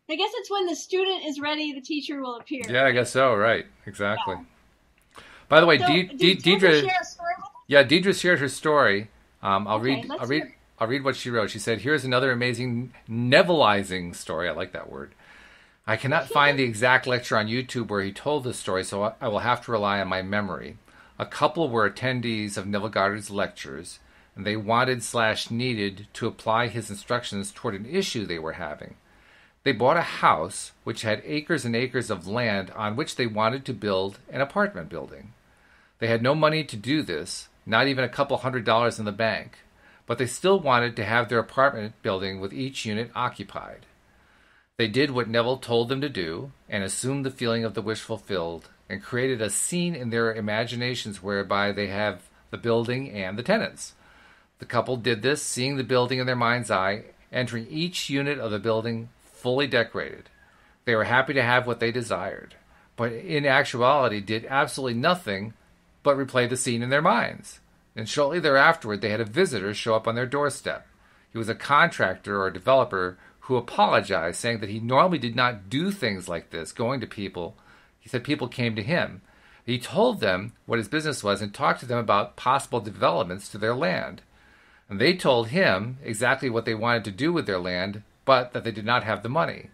I guess it's when the student is ready, the teacher will appear. Yeah, I guess so. Right. Exactly. Yeah. By the way, so, Deidre. Share a story with us? Yeah, Deidre shared her story. I'll read what she wrote. She said, "Here's another amazing Nevilleizing story." I like that word. I cannot find the exact lecture on YouTube where he told this story, so I will have to rely on my memory. A couple were attendees of Neville Goddard's lectures, and they wanted/needed to apply his instructions toward an issue they were having. They bought a house which had acres and acres of land on which they wanted to build an apartment building. They had no money to do this, not even a couple $100 in the bank, but they still wanted to have their apartment building with each unit occupied. They did what Neville told them to do and assumed the feeling of the wish fulfilled and created a scene in their imaginations whereby they have the building and the tenants. The couple did this, seeing the building in their mind's eye, entering each unit of the building fully decorated. They were happy to have what they desired, but in actuality did absolutely nothing but replay the scene in their minds. And shortly thereafter, they had a visitor show up on their doorstep. He was a contractor or a developer who apologized, saying that he normally did not do things like this, going to people. He said people came to him. He told them what his business was and talked to them about possible developments to their land. And they told him exactly what they wanted to do with their land, but that they did not have the money.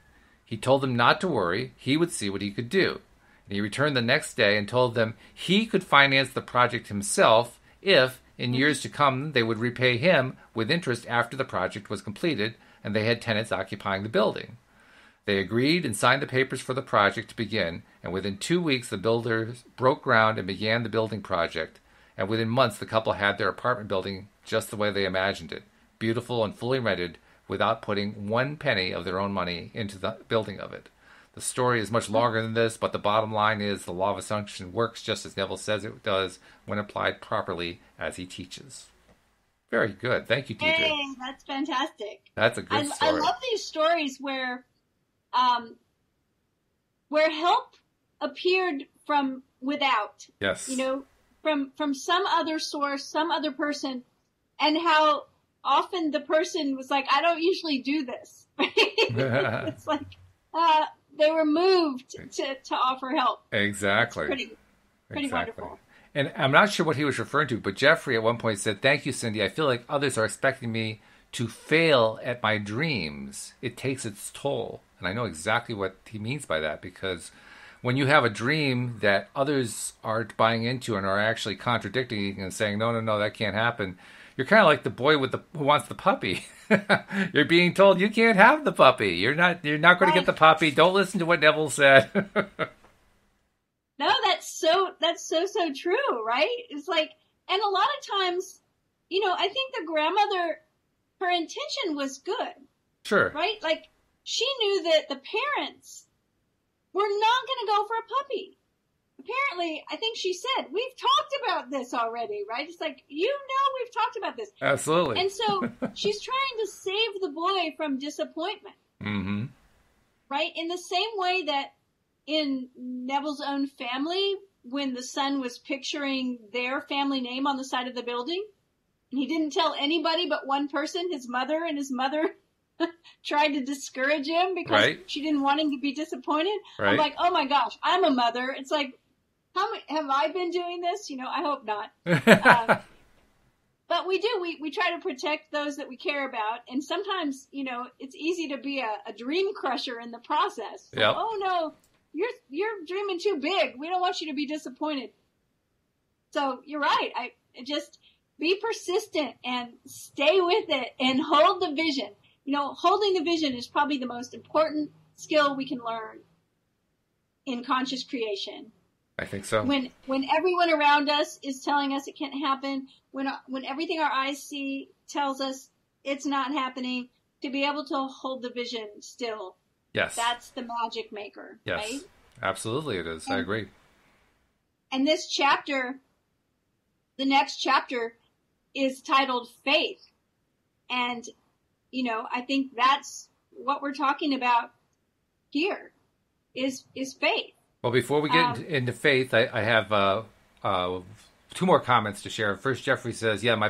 He told them not to worry, he would see what he could do. And he returned the next day and told them he could finance the project himself if In years to come, they would repay him with interest after the project was completed and they had tenants occupying the building. They agreed and signed the papers for the project to begin, and within 2 weeks the builders broke ground and began the building project, and within months the couple had their apartment building just the way they imagined it, beautiful and fully rented, without putting one penny of their own money into the building of it. The story is much longer than this, but the bottom line is the law of assumption works just as Neville says it does when applied properly as he teaches. Very good. Thank you, Deidre. Hey, that's fantastic. That's a good story. I love these stories where help appeared from without. Yes. You know, from some other source, some other person, and how often the person was like, I don't usually do this. It's like they were moved to offer help. Exactly. It's pretty wonderful. And I'm not sure what he was referring to, but Jeffrey at one point said, "Thank you, Cindy. I feel like others are expecting me to fail at my dreams. It takes its toll." And I know exactly what he means by that, because when you have a dream that others are buying into and are actually contradicting and saying, no, that can't happen, you're kind of like the boy who wants the puppy. You're being told you can't have the puppy. You're not going to get the puppy. Don't listen to what Neville said. No, that's so true, right? It's like, and a lot of times, you know, I think the grandmother, her intention was good. Sure. Right? Like, she knew that the parents were not going to go for a puppy. Apparently, I think she said, we've talked about this already, right? It's like, you know, we've talked about this. Absolutely. And so she's trying to save the boy from disappointment. Mm-hmm. Right? In the same way that in Neville's own family, when the son was picturing their family name on the side of the building, and he didn't tell anybody but one person, his mother, and his mother tried to discourage him because she didn't want him to be disappointed. Right. I'm like, oh my gosh, I'm a mother. It's like, have I been doing this? You know, I hope not. But we do. We try to protect those that we care about. And sometimes, you know, it's easy to be a dream crusher in the process. So, oh no, you're dreaming too big. We don't want you to be disappointed. So you're right. I just be persistent and stay with it and hold the vision. You know, holding the vision is probably the most important skill we can learn in conscious creation. I think so. When everyone around us is telling us it can't happen, when everything our eyes see tells us it's not happening, to be able to hold the vision still. Yes. That's the magic maker. Yes. Right? Absolutely it is. I agree. And this chapter, the next chapter, is titled Faith. And, you know, I think that's what we're talking about here is faith. Well, before we get into faith, I have two more comments to share. First, Jeffrey says, "Yeah, my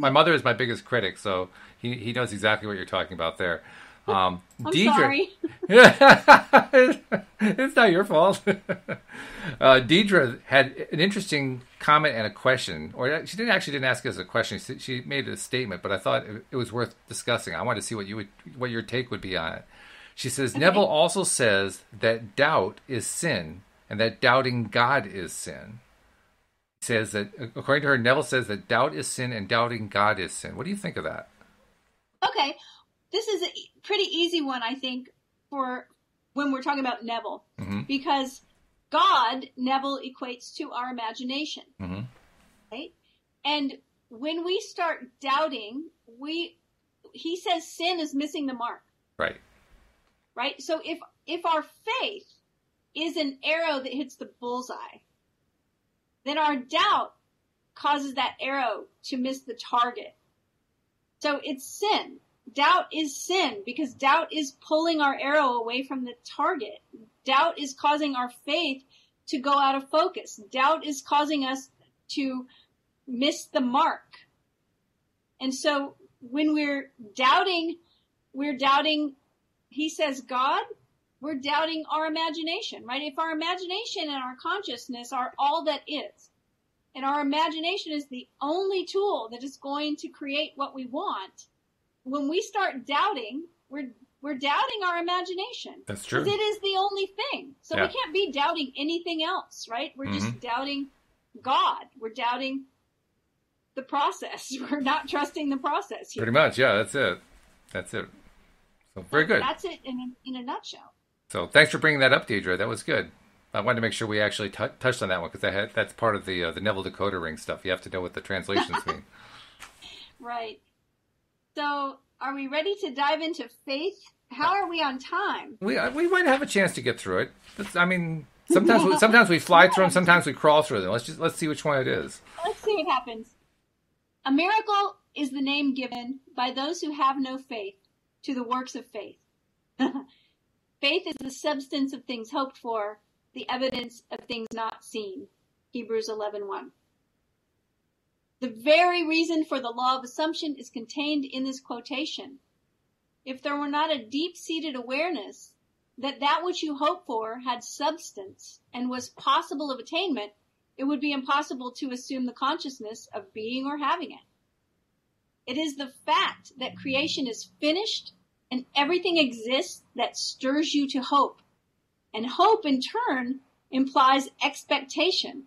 mother is my biggest critic," so he knows exactly what you're talking about there. I'm Deidre, sorry. It's not your fault. Deidre had an interesting comment and a question, or she didn't ask us a question. She made a statement, but I thought it was worth discussing. I wanted to see what your take would be on it. She says, okay. Neville also says that doubt is sin and that doubting God is sin. He says that, according to her, Neville says that doubt is sin and doubting God is sin. What do you think of that? Okay. This is a pretty easy one, I think, for when we're talking about Neville. Mm-hmm. Because God, Neville equates to our imagination. Mm-hmm. Right? And when we start doubting, he says sin is missing the mark. Right. Right? So if our faith is an arrow that hits the bullseye, then our doubt causes that arrow to miss the target. So it's sin. Doubt is sin because doubt is pulling our arrow away from the target. Doubt is causing our faith to go out of focus. Doubt is causing us to miss the mark. And so when we're doubting, he says, God, we're doubting our imagination, right? If our imagination and our consciousness are all that is, and our imagination is the only tool that is going to create what we want, when we start doubting, we're doubting our imagination. That's true. Because it is the only thing. So we can't be doubting anything else, right? We're just doubting God. We're doubting the process. We're not trusting the process here. Pretty much, yeah, that's it. That's it. So very good. That's it in a nutshell. So thanks for bringing that up, Deidre. That was good. I wanted to make sure we actually touched on that one because that's part of the Neville decoder ring stuff. You have to know what the translations mean. Right. So are we ready to dive into faith? How are we on time? We might have a chance to get through it. Sometimes we fly through them, sometimes we crawl through them. Let's see which one it is. Let's see what happens. A miracle is the name given by those who have no faith to the works of faith. Faith is the substance of things hoped for, the evidence of things not seen. Hebrews 11:1. The very reason for the law of assumption is contained in this quotation. If there were not a deep-seated awareness that which you hope for had substance and was possible of attainment, it would be impossible to assume the consciousness of being or having it. It is the fact that creation is finished and everything exists that stirs you to hope. And hope, in turn, implies expectation.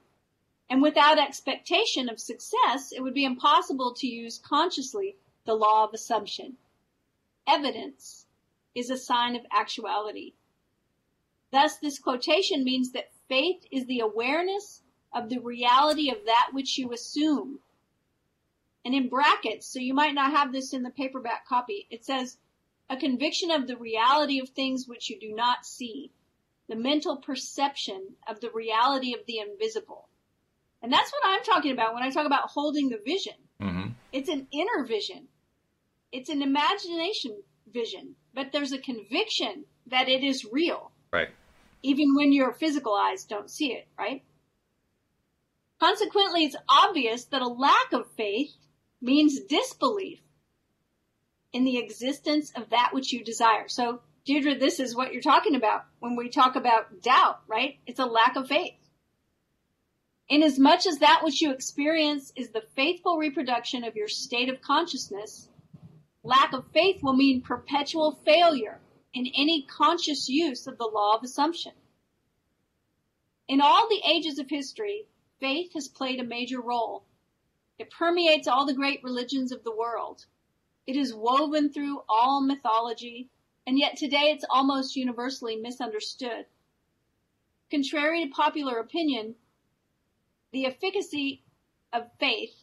And without expectation of success, it would be impossible to use consciously the law of assumption. Evidence is a sign of actuality. Thus, this quotation means that faith is the awareness of the reality of that which you assume. And in brackets, so you might not have this in the paperback copy, it says, a conviction of the reality of things which you do not see, the mental perception of the reality of the invisible. And that's what I'm talking about when I talk about holding the vision. Mm-hmm. It's an inner vision. It's an imagination vision, but there's a conviction that it is real. Right. Even when your physical eyes don't see it, right? Consequently, it's obvious that a lack of faith means disbelief in the existence of that which you desire. So, Deirdre, this is what you're talking about when we talk about doubt, right? It's a lack of faith. Inasmuch as that which you experience is the faithful reproduction of your state of consciousness, lack of faith will mean perpetual failure in any conscious use of the law of assumption. In all the ages of history, faith has played a major role. It permeates all the great religions of the world. It is woven through all mythology, and yet today it's almost universally misunderstood. Contrary to popular opinion, the efficacy of faith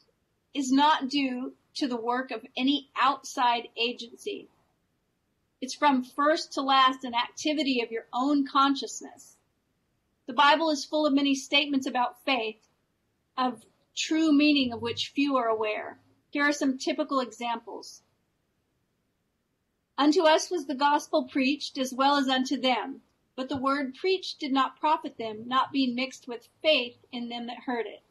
is not due to the work of any outside agency. It's from first to last an activity of your own consciousness. The Bible is full of many statements about faith, of true meaning of which few are aware. Here are some typical examples. Unto us was the gospel preached as well as unto them, but the word preached did not profit them, not being mixed with faith in them that heard it.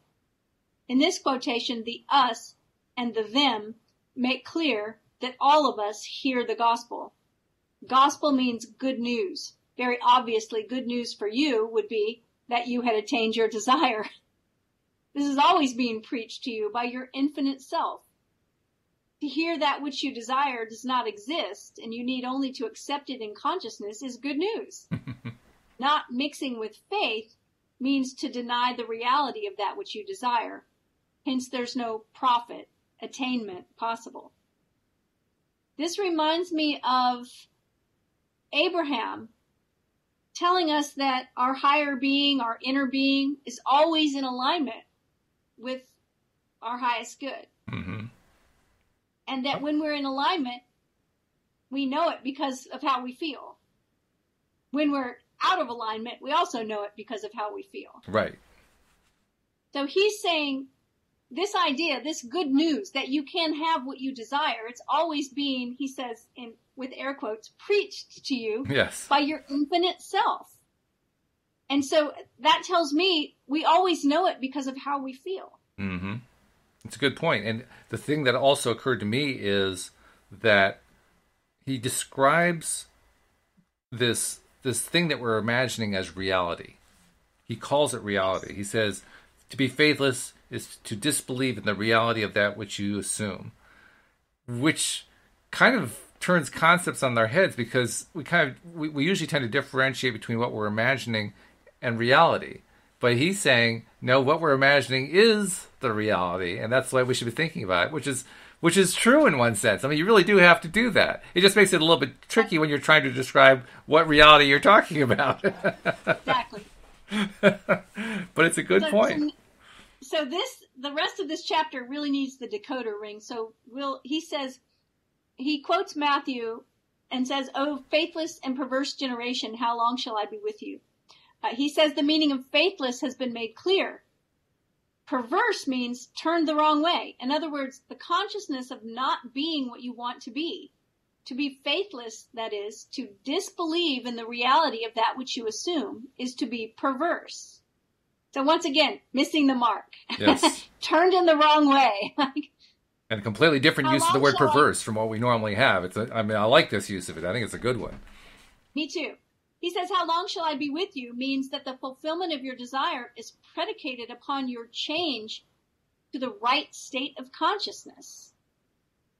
In this quotation, the us and the them make clear that all of us hear the gospel. Gospel means good news. Very obviously, good news for you would be that you had attained your desire. This is always being preached to you by your infinite self. To hear that which you desire does not exist, and you need only to accept it in consciousness, is good news. Not mixing with faith means to deny the reality of that which you desire. Hence, there's no profit, attainment possible. This reminds me of Abraham telling us that our higher being, our inner being, is always in alignment with our highest good. Mm-hmm. And that when we're in alignment, we know it because of how we feel. When we're out of alignment, we also know it because of how we feel. Right. So he's saying this idea, this good news that you can have what you desire, it's always being, he says with air quotes, preached to you Yes. by your infinite self. And so that tells me we always know it because of how we feel. Mm-hmm. It's a good point. And the thing that also occurred to me is that he describes this thing that we're imagining as reality. He calls it reality. He says, to be faithless is to disbelieve in the reality of that which you assume, which kind of turns concepts on their heads because we usually tend to differentiate between what we're imagining and reality. But he's saying, no, what we're imagining is the reality, and that's the way we should be thinking about it, which is true in one sense. I mean, you really do have to do that. It just makes it a little bit tricky when you're trying to describe what reality you're talking about. Exactly. But it's a good point. So the rest of this chapter really needs the decoder ring. So he quotes Matthew and says, "Oh, faithless and perverse generation, how long shall I be with you?" He says the meaning of faithless has been made clear. Perverse means turned the wrong way. In other words, the consciousness of not being what you want to be. To be faithless, that is, to disbelieve in the reality of that which you assume, is to be perverse. So once again, missing the mark. Yes. Turned in the wrong way. And a completely different use of the word perverse from what we normally have. I like this use of it. I think it's a good one. Me too. He says, how long shall I be with you means that the fulfillment of your desire is predicated upon your change to the right state of consciousness.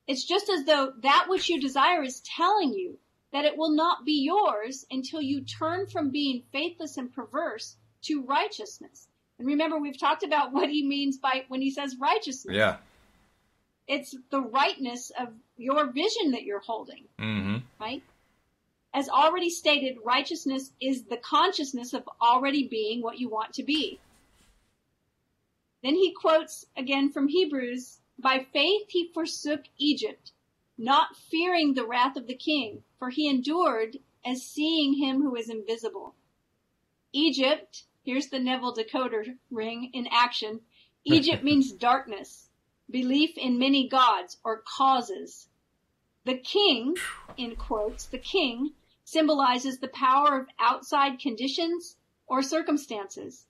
It's just as though that which you desire is telling you that it will not be yours until you turn from being faithless and perverse to righteousness. And remember, we've talked about what he means by when he says righteousness. Yeah. It's the rightness of your vision that you're holding, right? As already stated, righteousness is the consciousness of already being what you want to be. Then he quotes again from Hebrews, by faith he forsook Egypt, not fearing the wrath of the king, for he endured as seeing him who is invisible. Egypt, here's the Neville decoder ring in action. Egypt means darkness, belief in many gods or causes. The king, in quotes, the king symbolizes the power of outside conditions or circumstances.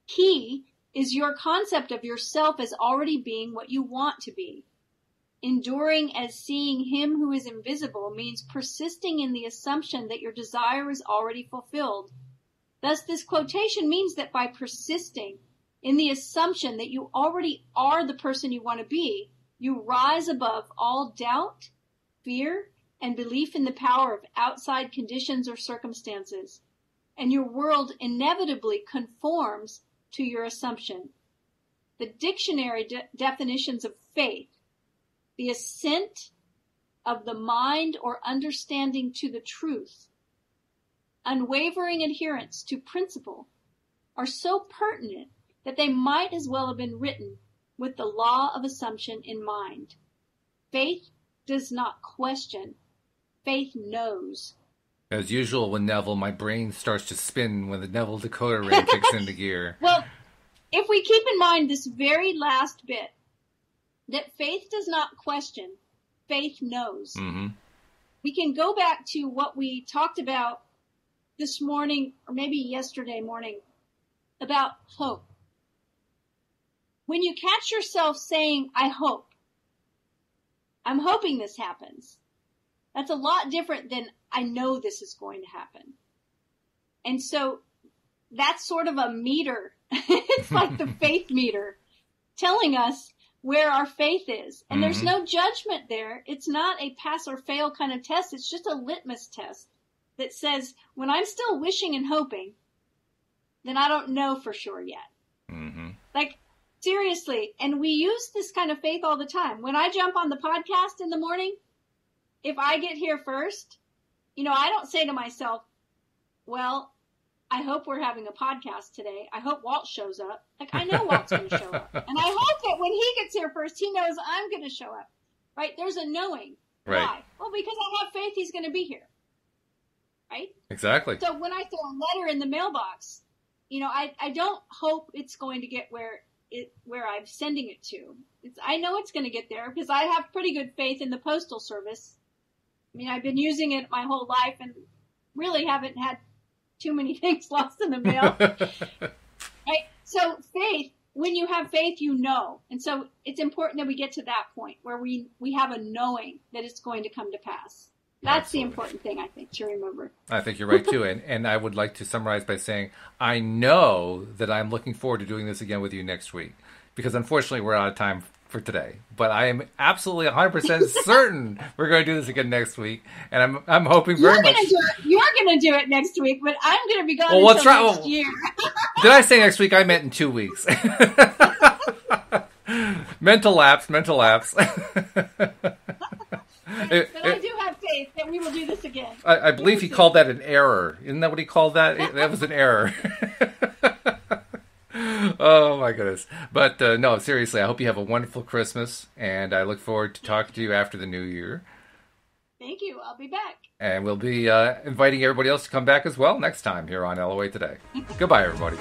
He is your concept of yourself as already being what you want to be. Enduring as seeing him who is invisible means persisting in the assumption that your desire is already fulfilled. Thus, this quotation means that by persisting in the assumption that you already are the person you want to be, you rise above all doubt, fear, and belief in the power of outside conditions or circumstances, and your world inevitably conforms to your assumption. The dictionary definitions of faith, the assent of the mind or understanding to the truth, unwavering adherence to principle, are so pertinent that they might as well have been written with the law of assumption in mind. Faith does not question. Faith knows. As usual with Neville, my brain starts to spin when the Neville decoder ring kicks into gear. Well, if we keep in mind this very last bit, that faith does not question, faith knows. We can go back to what we talked about this morning, or maybe yesterday morning, about hope. When you catch yourself saying, I hope, I'm hoping this happens, that's a lot different than I know this is going to happen. And so that's sort of a meter. It's like the faith meter telling us where our faith is. And there's no judgment there. It's not a pass or fail kind of test. It's just a litmus test that says, when I'm still wishing and hoping, then I don't know for sure yet. Like, seriously. And we use this kind of faith all the time. When I jump on the podcast in the morning, if I get here first, I don't say to myself, well, I hope we're having a podcast today. I hope Walt shows up. Like, I know Walt's going to show up. And I hope that when he gets here first, he knows I'm going to show up. Right? There's a knowing. Right. Why? Well, because I have faith he's going to be here. Right? Exactly. So when I throw a letter in the mailbox, I don't hope it's going to get where I'm sending it to. I know it's going to get there because I have pretty good faith in the Postal Service. I mean, I've been using it my whole life and really haven't had too many things lost in the mail. Right? So faith, when you have faith, you know. And so it's important that we get to that point where we have a knowing that it's going to come to pass. That's Absolutely. The important thing, I think, to remember. I think you're right, too. And I would like to summarize by saying, I know that I'm looking forward to doing this again with you next week. Because unfortunately, we're out of time for today. But I am absolutely 100% certain we're going to do this again next week. And I'm hoping very much... You're going to do it next week, but I'm going to be gone until next year. Did I say next week? I meant in 2 weeks. Mental lapse. But I do have faith that we will do this again. I believe he called that an error. Isn't that what he called that? That was an error. Oh, my goodness. But no, seriously, I hope you have a wonderful Christmas, and I look forward to talking to you after the new year. Thank you. I'll be back. And we'll be inviting everybody else to come back as well next time here on LOA Today. Goodbye, everybody.